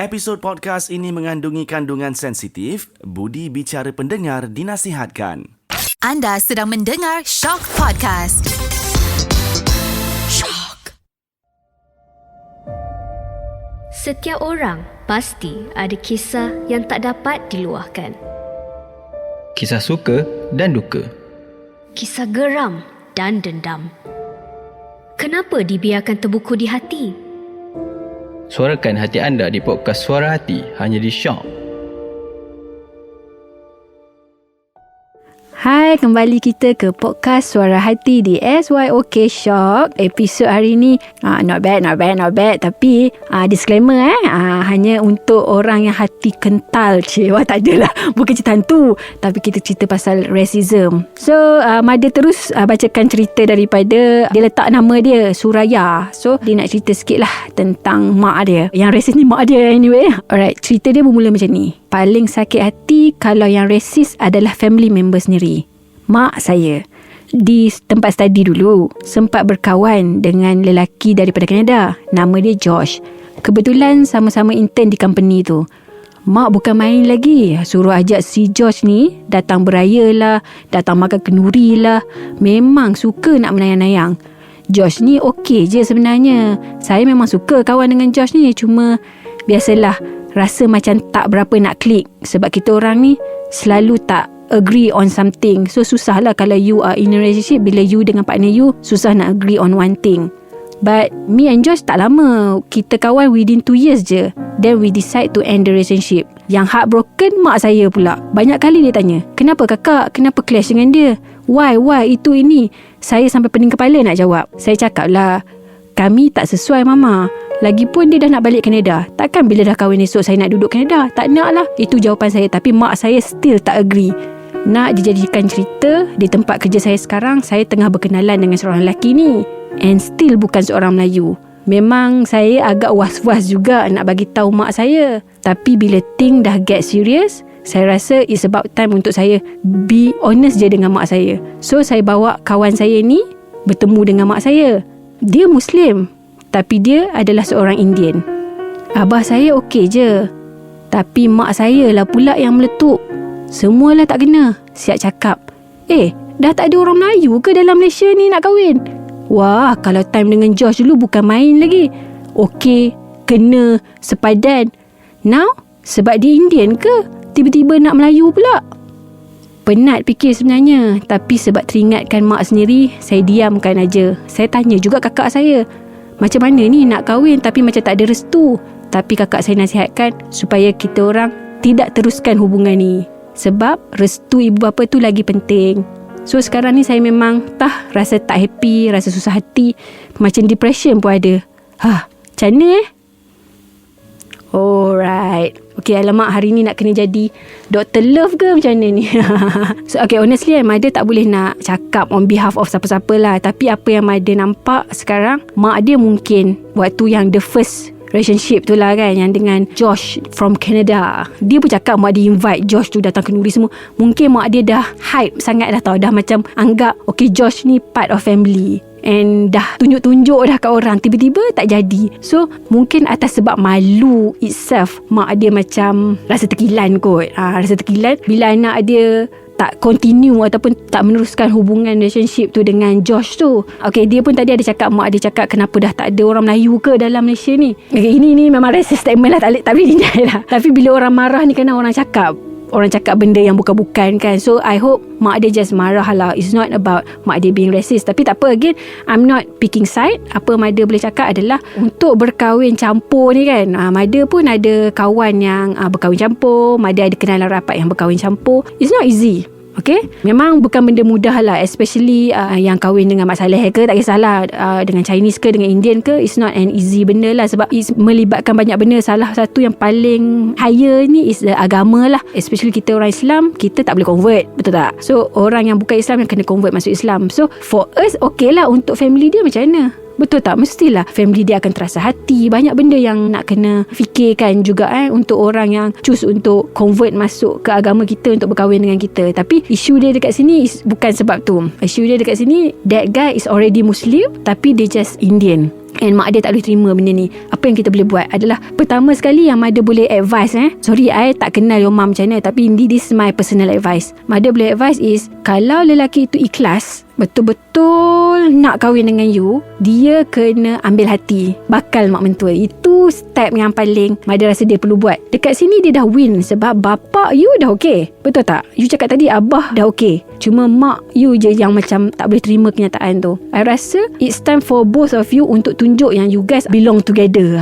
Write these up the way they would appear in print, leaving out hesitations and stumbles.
Episod podcast ini mengandungi kandungan sensitif, budi bicara pendengar dinasihatkan. Anda sedang mendengar Shock Podcast. Shock. Setiap orang pasti ada kisah yang tak dapat diluahkan. Kisah suka dan duka. Kisah geram dan dendam. Kenapa dibiarkan terbuku di hati? Suarakan hati anda di podcast Suara Hati hanya di Shock. Hai, kembali kita ke podcast Suara Hati di SYOK Shock. Episod hari ni not bad. Tapi disclaimer hanya untuk orang yang hati kental. Wah, tak adalah. Bukan cerita hantu, tapi kita cerita pasal racism. So Mada terus bacakan cerita daripada dia letak nama dia Suraya. So dia nak cerita sikit lah tentang mak dia. Yang racist ni mak dia anyway. Alright, cerita dia bermula macam ni. Paling sakit hati kalau yang racist adalah family member sendiri. Mak saya di tempat study dulu sempat berkawan dengan lelaki daripada Kanada. Nama dia Josh. Kebetulan sama-sama intern di company tu. Mak bukan main lagi, suruh ajak si Josh ni datang beraya lah, datang makan kenduri lah. Memang suka nak menayang-nayang. Josh ni okey je sebenarnya. Saya memang suka kawan dengan Josh ni. Cuma biasalah, rasa macam tak berapa nak klik. Sebab kita orang ni selalu tak agree on something. So susah lah kalau you are in a relationship. Bila you dengan partner you susah nak agree on one thing. But me and Josh tak lama. Kita kawan within 2 years je. Then we decide to end the relationship. Yang heartbroken mak saya pula. Banyak kali dia tanya, kenapa kakak? Kenapa clash dengan dia? Why? Itu ini. Saya sampai pening kepala nak jawab. Saya cakap lah, kami tak sesuai mama. Lagipun dia dah nak balik Kanada. Takkan bila dah kahwin esok saya nak duduk Kanada? Tak nak lah. Itu jawapan saya. Tapi mak saya still tak agree. Nak dijadikan cerita, di tempat kerja saya sekarang, saya tengah berkenalan dengan seorang lelaki ni. And still bukan seorang Melayu. Memang saya agak was-was juga nak bagi tahu mak saya. Tapi bila thing dah get serious, saya rasa it's about time untuk saya be honest je dengan mak saya. So saya bawa kawan saya ni bertemu dengan mak saya. Dia Muslim, tapi dia adalah seorang Indian. Abah saya okey je, tapi mak saya lah pula yang meletup. Semualah tak kena. Siap cakap, dah tak ada orang Melayu ke dalam Malaysia ni nak kahwin? Wah, kalau time dengan Josh dulu bukan main lagi. Okey, kena, sepadan. Now, sebab dia Indian ke? Tiba-tiba nak Melayu pula? Penat fikir sebenarnya. Tapi sebab teringatkan mak sendiri, saya diamkan aja. Saya tanya juga kakak saya, macam mana ni nak kahwin tapi macam tak ada restu? Tapi kakak saya nasihatkan supaya kita orang tidak teruskan hubungan ni. Sebab restu ibu bapa tu lagi penting. So sekarang ni saya memang rasa tak happy, rasa susah hati, macam depression pun ada. Macam mana Alright. Okay, alamak, hari ni nak kena jadi Dr. Love ke macam mana ni? So okay, honestly Mada tak boleh nak cakap on behalf of siapa-siapa lah. Tapi apa yang Mada nampak sekarang, mak dia mungkin waktu yang the first relationship tu lah kan, yang dengan Josh from Canada, dia pun cakap mak dia invite Josh tu datang kenduri semua. Mungkin mak dia dah hype sangat dah tau. Dah macam anggap okay, Josh ni part of family. And dah tunjuk-tunjuk dah kat orang. Tiba-tiba tak jadi. So mungkin atas sebab malu itself, mak dia macam rasa terkilan kot. Rasa terkilan bila anak dia tak continue ataupun tak meneruskan hubungan relationship tu dengan Josh tu. Okay, dia pun tadi ada cakap, mak dia cakap kenapa dah tak ada orang Melayu ke dalam Malaysia ni. Okay, ini memang racist statement lah. Tak boleh deny lah. Tapi bila orang marah ni kerana orang cakap benda yang bukan-bukan kan. So I hope mak dia just marah lah. It's not about mak dia being racist. Tapi tak apa, again, I'm not picking side. Apa Mada boleh cakap adalah untuk berkahwin campur ni kan, Mada pun ada kawan yang berkahwin campur. Mada ada kenalan rapat yang berkahwin campur. It's not easy. Okay, memang bukan benda mudah lah. Especially yang kahwin dengan Mak Saleh ke, tak kisahlah, dengan Chinese ke, dengan Indian ke, it's not an easy benda lah. Sebab it's melibatkan banyak benda. Salah satu yang paling higher ni is agama lah. Especially kita orang Islam, kita tak boleh convert, betul tak? So orang yang bukan Islam yang kena convert masuk Islam. So for us okay lah. Untuk family dia macam mana? Betul tak? Mestilah family dia akan terasa hati. Banyak benda yang nak kena fikirkan juga untuk orang yang choose untuk convert masuk ke agama kita untuk berkahwin dengan kita. Tapi isu dia dekat sini bukan sebab tu. Isu dia dekat sini, that guy is already Muslim tapi dia just Indian. And mak dia tak boleh terima benda ni. Apa yang kita boleh buat adalah, pertama sekali yang mother boleh advise, sorry, I tak kenal your mom macam mana, tapi this is my personal advice. Mother boleh advise is, kalau lelaki itu ikhlas, betul-betul nak kahwin dengan you, dia kena ambil hati bakal mak mentua. Itu step yang paling mother rasa dia perlu buat. Dekat sini dia dah win sebab bapak you dah okey. Betul tak? You cakap tadi abah dah okey. Cuma mak you je yang macam tak boleh terima kenyataan tu. I rasa it's time for both of you untuk tunjuk yang you guys belong together.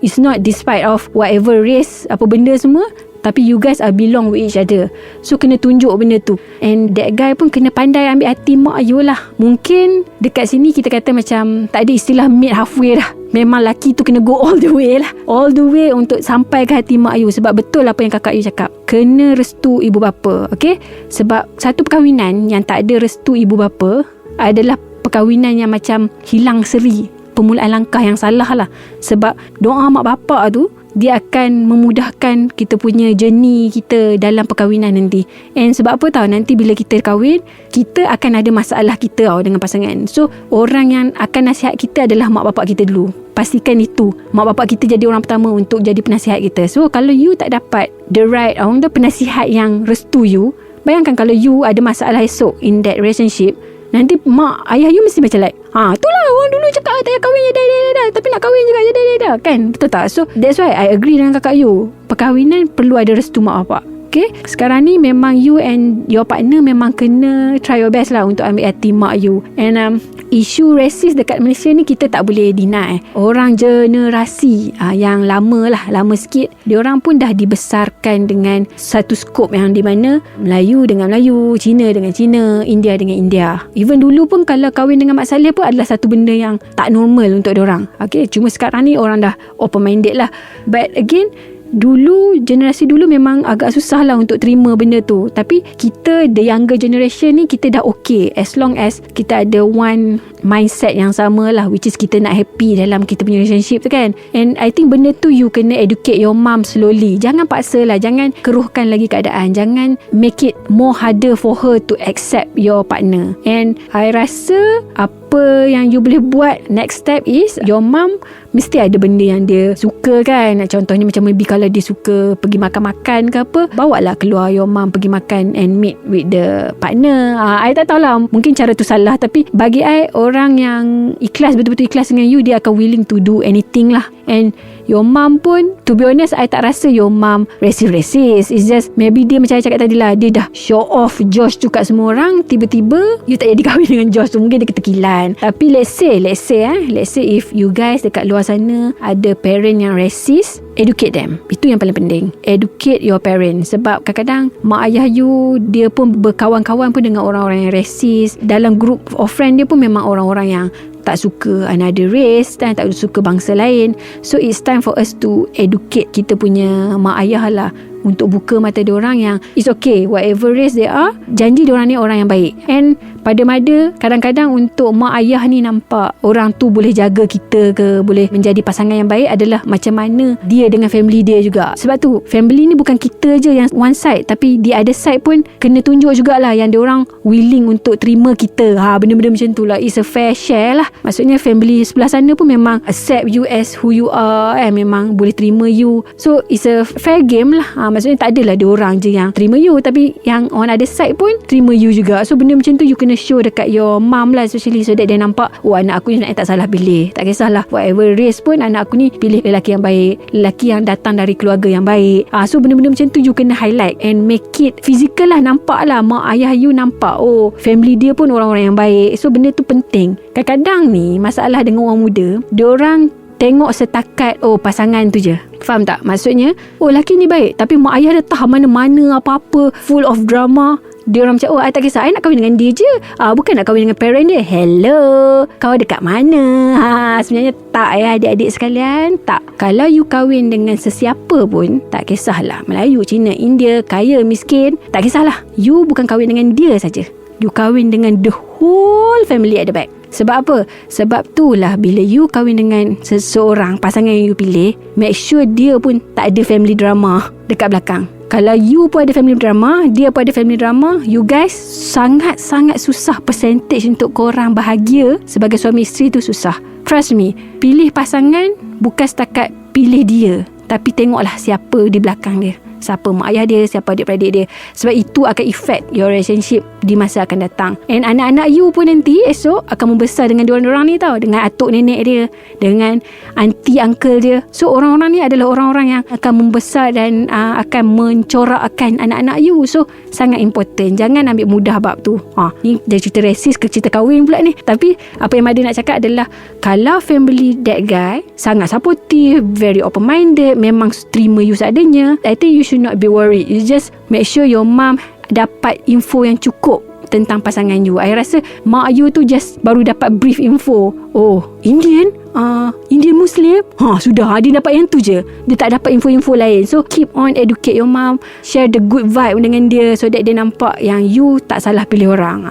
It's not despite of whatever race, apa benda semua, tapi you guys are belong with each other. So kena tunjuk benda tu. And that guy pun kena pandai ambil hati mak you lah. Mungkin dekat sini kita kata macam tak ada istilah meet halfway dah. Memang laki tu kena go all the way lah. All the way untuk sampai ke hati mak you. Sebab betul apa yang kakak you cakap, kena restu ibu bapa. Okay? Sebab satu perkahwinan yang tak ada restu ibu bapa adalah perkahwinan yang macam hilang seri, permulaan langkah yang salah lah. Sebab doa mak bapak tu, dia akan memudahkan kita punya journey kita dalam perkahwinan nanti. And sebab apa tahu, nanti bila kita kahwin, kita akan ada masalah kita dengan pasangan. So orang yang akan nasihat kita adalah mak bapak kita dulu. Pastikan itu, mak bapak kita jadi orang pertama untuk jadi penasihat kita. So kalau you tak dapat the right penasihat yang restu you, bayangkan kalau you ada masalah esok in that relationship, nanti mak ayah you mesti macam like, itulah orang dulu cakap tak payah kahwin, dah, tapi nak kahwin juga dah, kan? Betul tak? So that's why I agree dengan kakak you, perkahwinan perlu ada restu mak bapak. Okay, sekarang ni memang you and your partner memang kena try your best lah untuk ambil hati mak you. And isu rasis dekat Malaysia ni kita tak boleh deny. Orang generasi yang lama sikit, diorang pun dah dibesarkan dengan satu skop yang di mana Melayu dengan Melayu, Cina dengan Cina, India dengan India. Even dulu pun kalau kahwin dengan mak saleh pun adalah satu benda yang tak normal untuk diorang. Okay, cuma sekarang ni orang dah open minded lah. But again, generasi dulu memang agak susah lah untuk terima benda tu. Tapi kita, the younger generation ni, kita dah okay as long as kita ada one mindset yang sama lah, which is kita nak happy dalam kita punya relationship tu kan. And I think benda tu you kena educate your mom slowly. Jangan paksa lah, jangan keruhkan lagi keadaan, jangan make it more harder for her to accept your partner. And I rasa apa yang you boleh buat next step is, your mom mesti ada benda yang dia suka kan. Contohnya macam maybe kalau dia suka pergi makan-makan ke apa, bawa lah keluar your mom pergi makan and meet with the partner. I tak tahulah, mungkin cara tu salah, tapi bagi I, orang yang ikhlas, betul-betul ikhlas dengan you, dia akan willing to do anything lah. And your mom pun, to be honest, I tak rasa your mom racist. It's just maybe dia macam I cakap tadi lah, dia dah show off Josh tu kat semua orang. Tiba-tiba you tak jadi kahwin dengan Josh tu, mungkin dia ketekilan. Tapi let's say if you guys dekat luar sana ada parent yang racist, educate them. Itu yang paling penting. Educate your parents. Sebab kadang-kadang mak ayah you, dia pun berkawan-kawan pun dengan orang-orang yang racist. Dalam group of friend dia pun memang orang-orang yang tak suka another race dan tak suka bangsa lain. So it's time for us to educate kita punya mak ayah lah, untuk buka mata diorang yang it's okay, whatever race they are, janji diorang ni orang yang baik. And pada mada, kadang-kadang untuk mak ayah ni nampak orang tu boleh jaga kita ke, boleh menjadi pasangan yang baik, adalah macam mana dia dengan family dia juga. Sebab tu family ni bukan kita je yang one side, tapi the other side pun kena tunjuk jugalah yang diorang willing untuk terima kita. Benda-benda macam tu lah. It's a fair share lah. Maksudnya family sebelah sana pun memang accept you as who you are, memang boleh terima you. So it's a fair game lah. Maksudnya tak adalah diorang je yang terima you, tapi yang on other side pun terima you juga. So benda macam tu you kena show dekat your mom lah, especially, so that dia nampak, anak aku ni sebenarnya tak salah pilih. Tak kisahlah whatever race pun, anak aku ni pilih lelaki yang baik, lelaki yang datang dari keluarga yang baik. So benda-benda macam tu you kena highlight and make it physical lah. Nampak lah mak ayah you nampak, family dia pun orang-orang yang baik. So benda tu penting. Kadang-kadang ni masalah dengan orang muda, diorang tengok setakat pasangan tu je. Faham tak? Maksudnya lelaki ni baik, tapi mak ayah dia tak mana-mana apa-apa, full of drama. Dia orang macam, I tak kisah, I nak kahwin dengan dia je, bukan nak kahwin dengan parent dia. Hello, kau dekat mana? Sebenarnya tak adik-adik sekalian, tak. Kalau you kahwin dengan sesiapa pun, tak kisahlah, Melayu, Cina, India, kaya, miskin, tak kisahlah. You bukan kahwin dengan dia saja, you kahwin dengan the whole family at the back. Sebab apa? Sebab itulah bila you kahwin dengan seseorang, pasangan yang you pilih, make sure dia pun tak ada family drama dekat belakang. Kalau you pun ada family drama, dia pun ada family drama, you guys sangat-sangat susah percentage untuk korang bahagia sebagai suami isteri tu susah. Trust me, pilih pasangan bukan setakat pilih dia, tapi tengoklah siapa di belakang dia. Siapa mak ayah dia, siapa adik-beradik dia. Sebab itu akan affect your relationship di masa akan datang. And anak-anak you pun nanti esok akan membesar dengan diorang-diorang ni tau. Dengan atuk nenek dia, dengan aunty uncle dia. So orang-orang ni adalah orang-orang yang akan membesar dan akan mencorakkan anak-anak you. So sangat important. Jangan ambil mudah bab tu. Ni jadi cerita resis ke cerita kahwin pula ni. Tapi apa yang Mada nak cakap adalah, kalau family that guy sangat supportive, very open minded, memang terima you seadanya, I think you should not be worried. You just make sure your mom dapat info yang cukup tentang pasangan you. I rasa mak you tu just baru dapat brief info. Oh, Indian Muslim. Sudah, dia dapat yang tu je. Dia tak dapat info-info lain. So keep on educate your mom, share the good vibe dengan dia, so that dia nampak yang you tak salah pilih orang.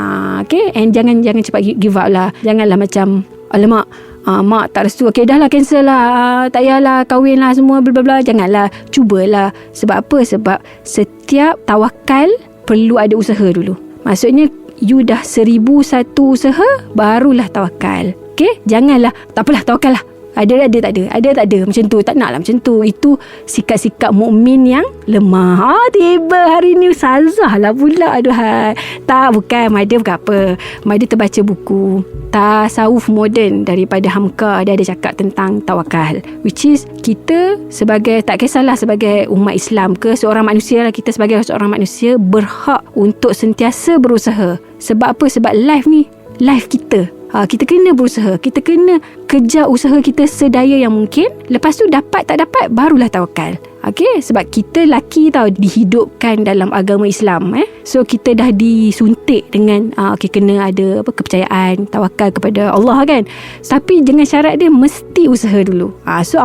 Okay, and jangan cepat give up lah. Janganlah macam, alamak, mak tak restu, okay dah lah, cancel lah, tak payahlah, kahwin lah semua, bla bla bla. Janganlah, cubalah. Sebab apa? Sebab setiap tawakal perlu ada usaha dulu. Maksudnya you dah 1001 usaha, barulah tawakal. Okay, janganlah tak apalah, tawakal lah, ada tak ada macam tu. Tak nak lah macam tu. Itu sikap-sikap mukmin yang lemah. Tiba hari ni ustazah lah pula. Aduhai. Tak, bukan. Mada bukan apa. Mada terbaca buku Tasawuf Moden daripada Hamka. Dia ada cakap tentang tawakal, which is kita sebagai, tak kisahlah sebagai umat Islam ke seorang manusia lah, kita sebagai seorang manusia berhak untuk sentiasa berusaha. Sebab apa? Sebab life ni life kita. Kita kena berusaha. Kita kena kejar usaha kita sedaya yang mungkin. Lepas tu dapat tak dapat, barulah tawakal. Okay, sebab kita laki tau dihidupkan dalam agama Islam. So kita dah disuntik dengan kena ada kepercayaan, tawakal kepada Allah kan. Tapi dengan syarat dia mesti usaha dulu. So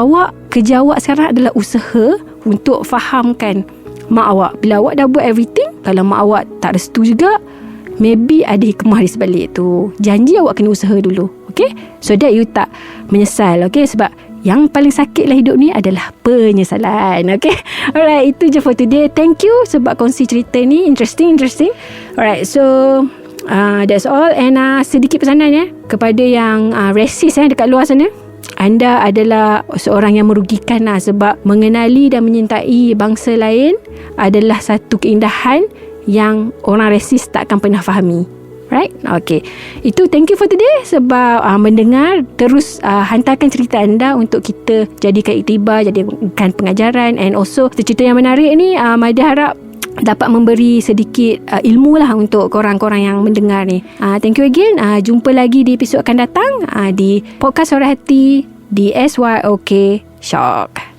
kerja awak sekarang adalah usaha untuk fahamkan mak awak. Bila awak dah buat everything, kalau mak awak tak restu juga, maybe ada hikmah di sebalik tu. Janji awak kena usaha dulu. Okay, so that you tak menyesal. Okay, sebab yang paling sakit lah hidup ni adalah penyesalan. Okay, alright, itu je for today. Thank you sebab kongsi cerita ni. Interesting. Alright, so that's all. And sedikit pesanan kepada yang racist dekat luar sana. Anda adalah seorang yang merugikan sebab mengenali dan menyintai bangsa lain adalah satu keindahan yang orang resis tak akan pernah fahami. Right? Okay. Itu thank you for today sebab mendengar. Terus hantarkan cerita anda untuk kita jadikan iktibar, jadikan pengajaran. And also cerita yang menarik ni Mada harap dapat memberi sedikit ilmu lah untuk korang-korang yang mendengar ni. Thank you again. Jumpa lagi di episod akan datang di Podcast Suara Hati di SYOK Shock.